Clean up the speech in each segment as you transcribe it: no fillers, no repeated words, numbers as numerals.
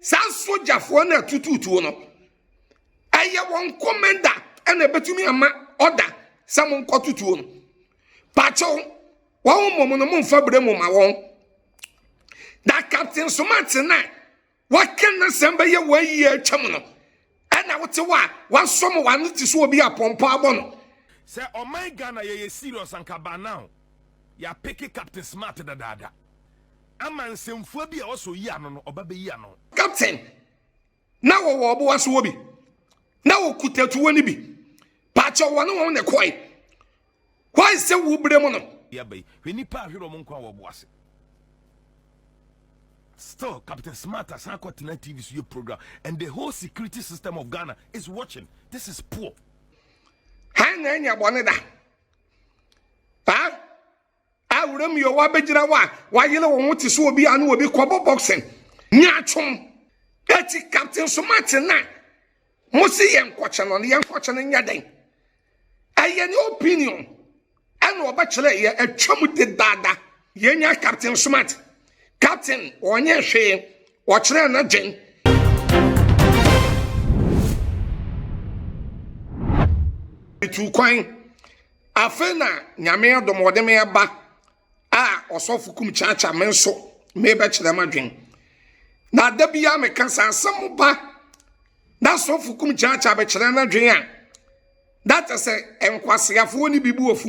sa sojafoɔ na tututuo no ɛyɛ wɔn commander ɛna betumi ama order sa mo nkɔ tutuo no pacho wɔn mom no mfa bre mu ma wɔn da Captain Smart na waka na sɛmba yɛ wayi atwam no ɛna wote wa wasom wa no ti so obi apɔmpa abɔ no sɛ ɔman Ghana yɛ serious ankaba now ya pick Captain Smart dada ama nsɛmfua bi a wɔso yi ano no ɔba be yi ano Captain na wo bo waso obi na wo kutatuo ni bi pacho wɔn wɔn ne kɔi why say wo bre mu no ya bai hwe nipa ahwero mo nkwa wo boase still Captain Smart has got TV so your program and the whole security system of Ghana is watching. This is poor. Ha na nya bone da ha awuram yo wa begira wa yele wo ti so obi anu obi kobo boxing nya twom eti Captain Smart na mo si ye nkwoche no nya den aye ni opinion anu oba kire ye atwam de dada ye nya Captain Smart Captain onye hwe wo kire na gen tu kwan afena nyame adomode me ba a osofu kum chacha menso me be kire madwen na da bia me kan sansam ba da sofu kum chacha be kire na dwen a that say enkwasiafo ni bibu ofu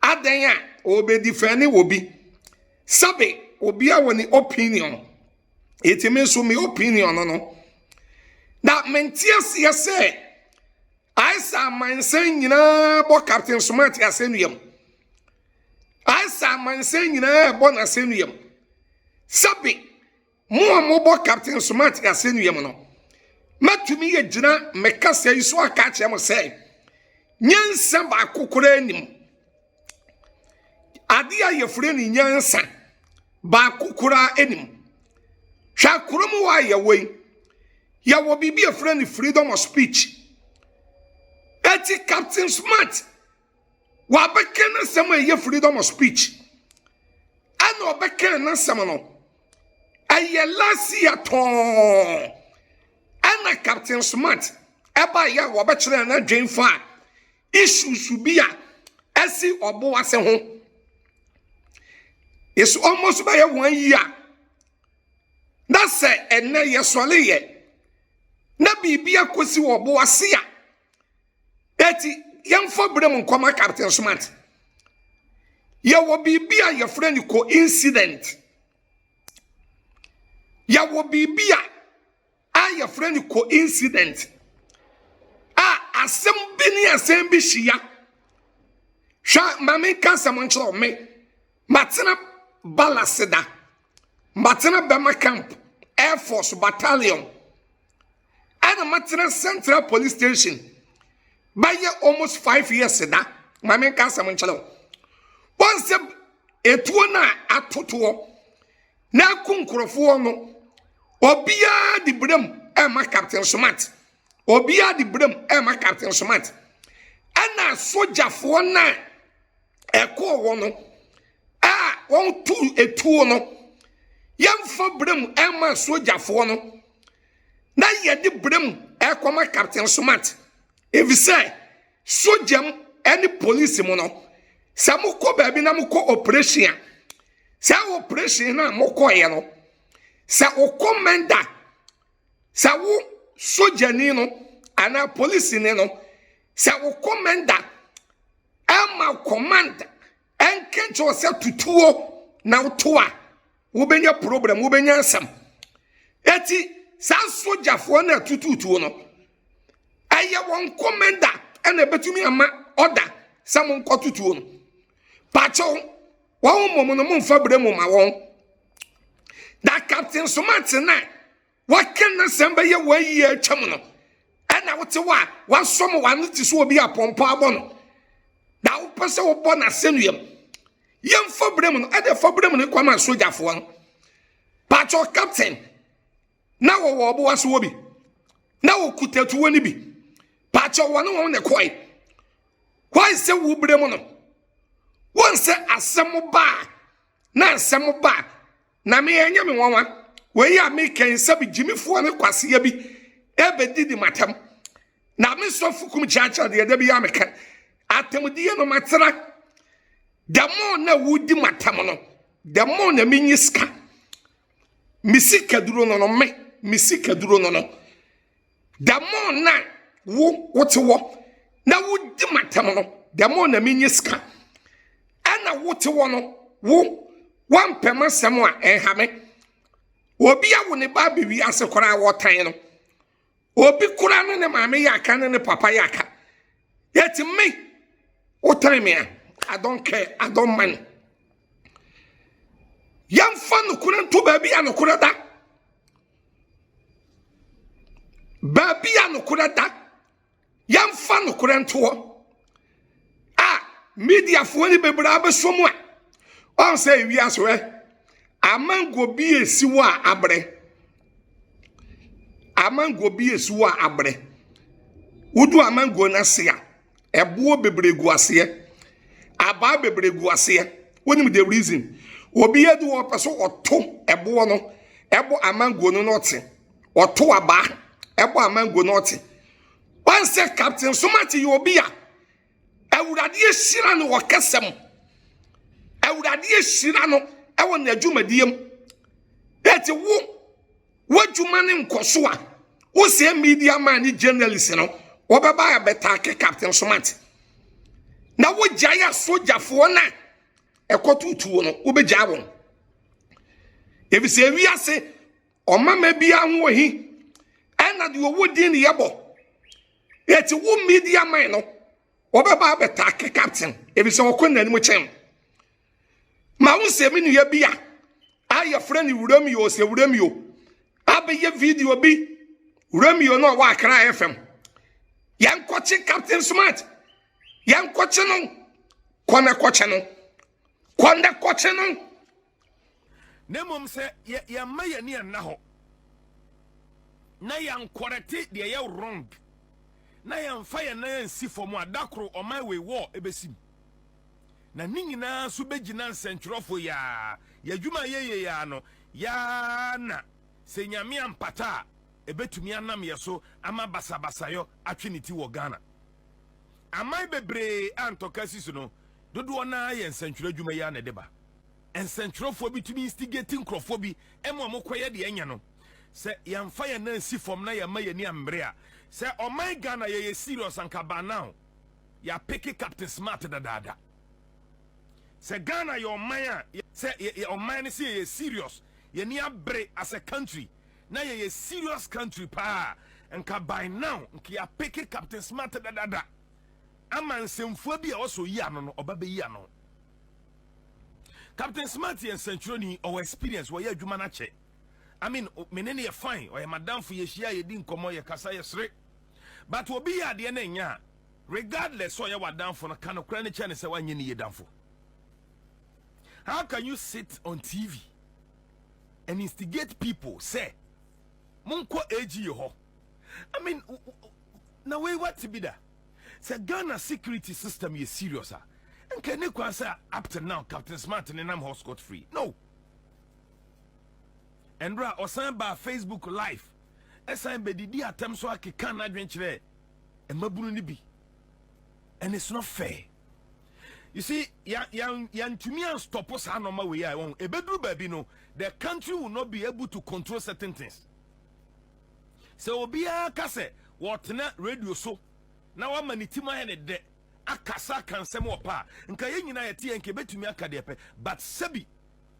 adan a obedi fani obi sabe obi a woni opinion etime so me opinion no na mentias yese Aisa mansen nyina bo Captain Smart asenuyam. Aisa mansen nyina bo na asenuyam. Sabi mo bo Captain Smart asenuyam no. Matumi ye gina mekasa yiso aka kye mo say. Nyansa ba kokora anim. Ade a yefure ni nyansa ba kokora anim. Hwa kromu wa ye wei. Ya wo bibi yefure ni freedom of speech. Eti Captain Smart wa bekena sem ye freedom of speech ana obekena sem no aye last year ton ana Captain Smart eba ya wo bekere na dwen fa issues bi a esi obo ase ho it's almost by 1 year that's ene ye sole ye na bibia kosi obo ase a eti yemfo brem nkoma Captain Smart ya wo bibia ya friend coincident ya wo bibia a ya friend coincident a asem bi ni asem bi hia hwa mame kansa mo nchro me matena balaseda matena bema camp Air Force battalion and matena Central Police Station by almost 5 years da mame kansa mo nchelo once etuo na atoto na kunkrofo no obia di brem e ma Captain Smart obia di brem e ma Captain Smart ana sojafo na eko wo no a won tu etuo no yemfa brem e ma sojafo no na ye di brem e ko ma Captain Smart. If you say, sojam any police mono, Samuko baby namuko operation. Sa operation na moko yeno. Sa o commander. Sa wo sojanino, ana police nino. Sa o commander. Ama command. Enkench wase tutuo na utoa. Ubenya problem, ubenya sam. Eti, sa sojafo na tutuo no. Aye won commander ena betumi ama order sam nkotutuo no pacho won mom no mfa bre mu ma won da Captain Smart na waka na samba ye wayi atwam no ena wote wa wasom wa no ti so obi apompa abo no da wo pese wo bo na senuyam yemfa bre mu no ade fa bre mu no kwama sojafo no pacho Captain na wo bo waso obi na wo kutatuo ni bi pacho wano won ne koi why say wo bre mu no won say asem ba na asem ba na me enya me wonwa we ya me ken sabi jimifo ne kwase ya bi ebe didi matam na me sofukum chacha de da bi ya me kan atemdie no matera demo na wudi matam no demo na minyiska misika duro no me misika duro no demo na wo wotewo na wudi matam no demo na minyiska ana wotewo no wo wampema sem a ehame obi awo ne ba bewi ase kora wotan no obi kura no ne maame yaka ne papa yaka yet me wotan me I don't care, I don't mind. Yam fan kura to baby ano kura da baby ano kura da yam fan kura to media fo ni bebra be so mu a on say wi aso amango bi esiwo a abre amango bi esiwo a abre wudu amango na se a ebo bebregu ase aba bebregu ase wonim the reason obi edu wo peso oto ebo no ebo amango no note oto aba ebo amango note one say captain somati obi a awurade ehira no wakasem awurade ehira no ewo na adwumadiem eti wo adwuma ne nkoso a wo se media man ni journalist no wo beba ya betake captain somati na wo jaya sojafo na ekotutuo no wo beja won ebi se wiase omama bia ho hi ena de wo din ne yebo eti wo media man no wo beba betake captain ebi se wo konna ni mo chen ma wo se mi nuya bia aye friend Wuramio se Wuramio abeye video bi Wuramio no wa Accra FM yan kochi captain smart yan kochi no kona kochi no konda kochi no nemom se ya maye ni na ho na yan correct de ya wrong na yan fire na yan si for mu adakro o my way war ebesim na ninyina so begina nsentwerofo ya dwuma ye ya no ya na se nyame ampata ebetumi anam ye so ama basabasayo atweniti wo Ghana amai bebre antokasi so no dodo na ye nsentwere dwuma ya na deba nsentwerofo bitumi instigating crofo bi emo mokoye de enya no se yamfa ye na nsi fom na ya maye ni ambre a se o my Ghana ye serious ankaba now ya pick Captain Smart dada se Ghana your man se your man say serious ye ni abre as a country na ye serious country pa nka by now nka ya pick Captain Smart dada aman semfo bi a oso yi ano no obabe yi ano Captain Smart and Centroni or experience where you adwuma na che I mean menene ye fine or madam for ye hia ye di nkomo ye kasa ye sre but obi ya de na nya regardless so ye wadam for no kan okra ne che ne se wanye ne ye damfo. How can you sit on TV and instigate people say Munko AG ho? I mean now we what to be there? Say Ghana security system is serious and can you say up to now Captain Smart and I'm scot free? No. And bra osan ba Facebook live esan be didi atem so akeka na adwenkyere e mabunu ni bi and it's not fair. You see, yan tumi an stop us anoma we ya won ebeduru baby no the country will not be able to control certain things. So obia ka se what na radio so na wa manitima he ne de akasa kansem opa nka ye nyina ye tie nke betumi aka de pe but sabi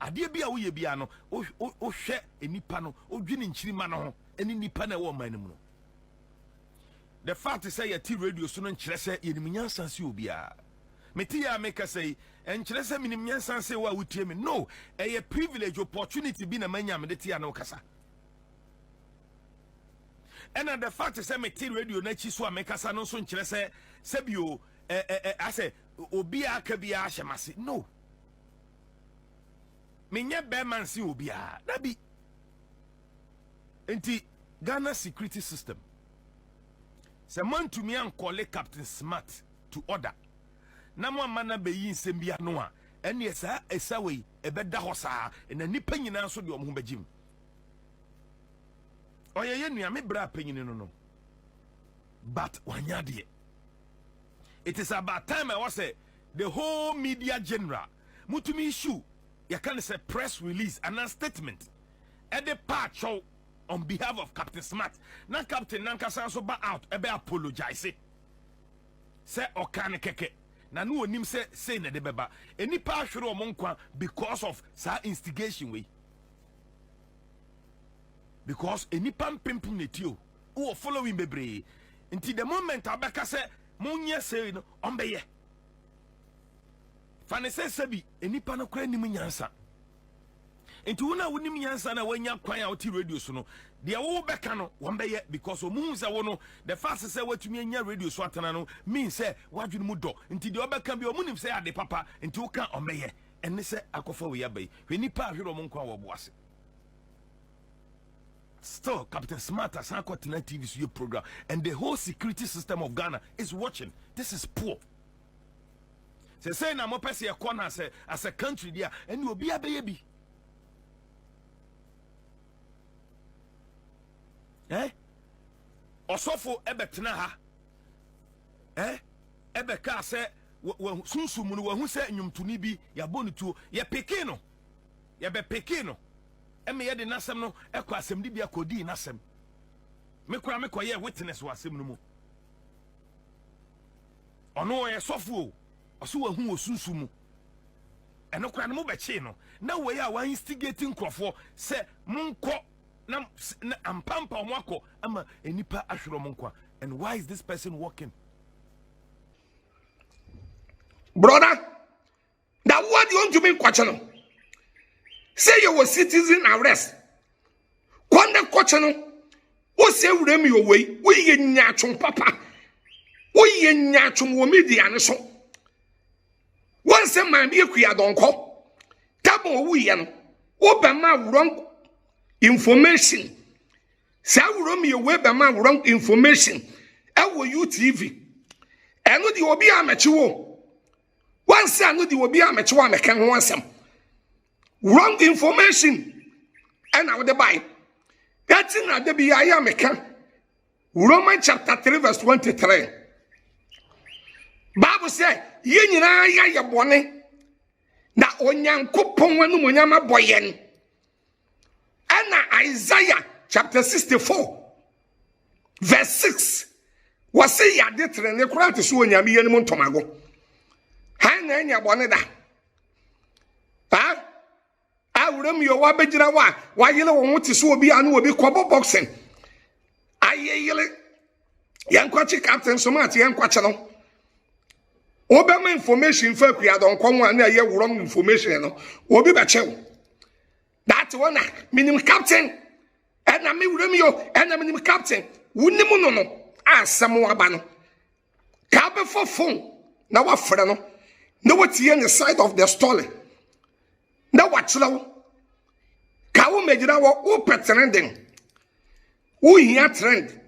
ade bia wo ye bia no o hwe enipa no odwini nchirima no ho eni nipa na wo man mu no the fact is say ye ti radio so no nkyere se ye niminyansa se obia meti ya make say enkyere se minimyansa se wa wutie me no a privilege opportunity bi na manya me de tia na okasa and the fact is say meti radio na chi so amekasa no so nkyere se sebio ase obi aka bia ahyemase no menye beman si obi a na bi enti Ghana security system se man to me and call Captain Smart to order na mo amana be yi nsem bia no a ene esa we ebeda ho saa na nipa nyina so de omho bagim ye nua me bra panyini no but wanyade. It is about time I was say the whole media general mutumi issue you can say press release and a statement at the part show on behalf of Captain Smart. Now Captain Nankasa so back out ebe apologize. Say okane keke. Na no onim say na de beba. Any part show omonkwa because of sa instigation we. Because any pam pimpum netio who following bebre. Until the moment abeka say monye say no ombeye. Fane say sebi enipa no kra nim nyansa. Enti wona wonim nyansa na wanya kwan a oti radio so no de wo beka no wombeye because omu say wo no the fast say watumi anya radio so atana no mean say wadwene mu do. Enti de obeka bi omunim say ade papa enti wo kan ombeye enne say akofa we yabai. Enipa ahwero mo nkwa wo boase. Still, Captain Smart has not got tonight TV program, and the whole security system of Ghana is watching. This is poor. Say na mo pese e corner as a country there, and you be a baby. Osofo ebetena ha. Ebeka say sunsumu no hu say nwumtuni bi ya bonu tuo ye pekino. Ye be pekino. Eme ye de nasem no ekọ asem di bia kodi nasem me kura me koye witness wa asem no mu ono ye sofo oso wa hu osunsu mu eno kura no mo beche no na we ya wa instigating crofo se monko na ampampa omwako ama enipa ahwero monkwa. And why is this person walking? Brother, that what you want to make kwachano? Say you were citizen arrest. Kwanda kochano. O say urem your way. We ye nyachum papa. We ye nyachum wo media ne so. One say man be kuya donko. Tabo we ye no. O be ma wrong information. Say urem your way be ma wrong information. E wo UTV. Eno di obi amechi wo. One say eno di obi amechi wo amekan ho asem. Wrong information and I would buy. That's in the Bible. Romans chapter 3 verse 23. Bible says, "Ye nyina ya bone na onyankopon wanu monyama boyen." And Isaiah chapter 64 verse 6 was say ya detre ne kura te so onyame yeni mo ntomago. Ha na nya bone da. Ha? Awuram yo wa bejira wa yele won ti so obi anu obi kobo boxing ayeyele yankwachi Captain Smart yankwachi no obema information fa kua don kwon na ye wrong information no obi be chew that one minimum captain and na me wuram yo and na minimum captain wunim no no asem waba no ka be for phone na wa frɛ no na watie on the side of the story. Na wachilo ka wo mejira wo trending wo hia trend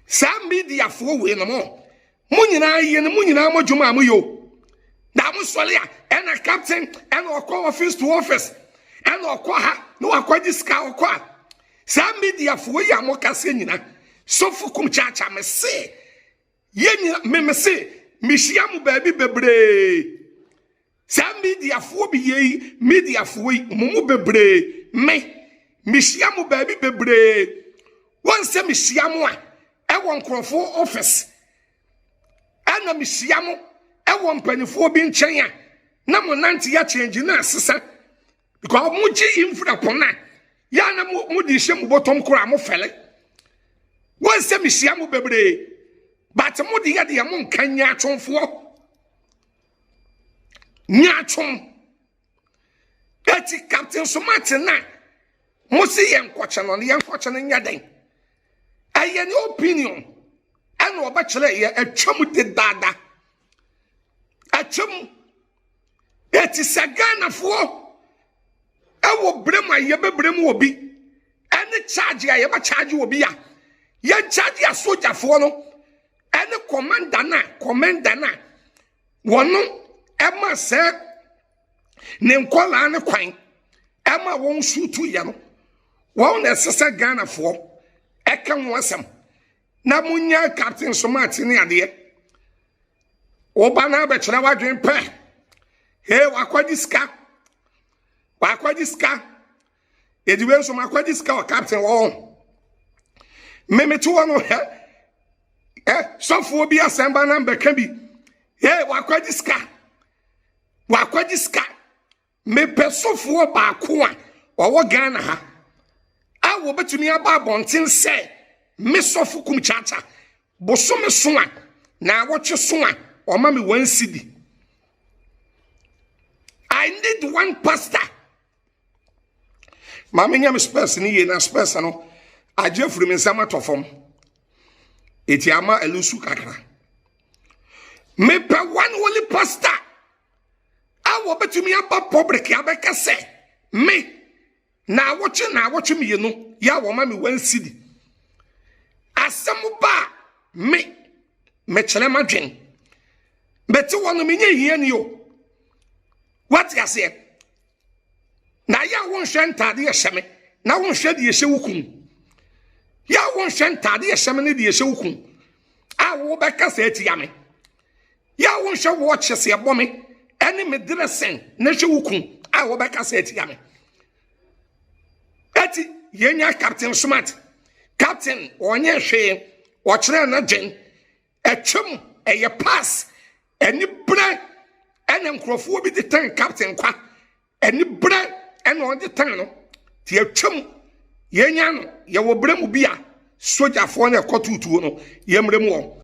sa media fo we no mo nyina ye no nyina mo dwuma am yo na mo sole a ena captain ena okọ office to office ena okọ ha no akwaji ska okọ a sa media fo ye am kase nyina so fukum chacha me se ye nyina me se mihia mo baabi bebre. Some media for be media for mumu bebre me mishiamu baby bebre one say mishiamu a one crofo office and a mishiamu a one penny for being chenya na mo nanti ya change na sisa because muji infra pona ya na mu di shem bottom kura mo fele one say mishiamu bebre but mo di ya de mo nkanya atwonfo nyachum eti Captain Smart na musi yenkwache no yenkwache no nyaden aye ni opinion ena obachele ye atwam de dada atwam eti sagana fo ewo brem aye bebrem obi ene charge aye ba charge obi ya ye charge ya soldier fo no ene commander na wono Emma said, Nenkola and a quine. Emma won't shoot to yano. Wɔn na ɛsesa Ghanafoɔ ɛka ho asɛm na munya Captain Somati ne adeɛ wɔba na abɛkyerɛ wadwen pɛ wakɔgye sika ediwe nso makɔgye sika wɔ Captain wɔn memete wɔ no sɔfoɔ bi asɛmba na mbɛka bi wakɔgye sika mepɛ sɔfoɔ baako a wɔwɔ Ghana ha a wɔbɛtumi aba abɔnten sɛ me sɔfo kum chacha bosome so a na wɔtwe so a ɔma me 1 cedi. I need one pastor. Mama nya me space ni ye na space no agye furu me nsama tofom eti ama elusu kakra me pe one holy pastor a wo betumi aba public abeka se me na woche me no ya wo ma me 1 cedi asem ba me kyele madwen beti wono me nya hia ni o what you say na ya won hwe ntade ye hyeme na won hwe de ye hye wukun ya won hwe ntade ye hyeme ne de ye hye wukun a wo be kasa atia me ya won hwe wo kyese ebo me ene me dressing na hwe wukun a wo be kasa atia me ati yenya Captain Smart Captain onye hwe wo kyere na dwen atwem eye pass eni bra ene nkrofo bi de tan Captain kwa eni bra ene on de tan no ti atwem yenya no ye wo bra mu bia sojafo na ekotutuo no yemrem wo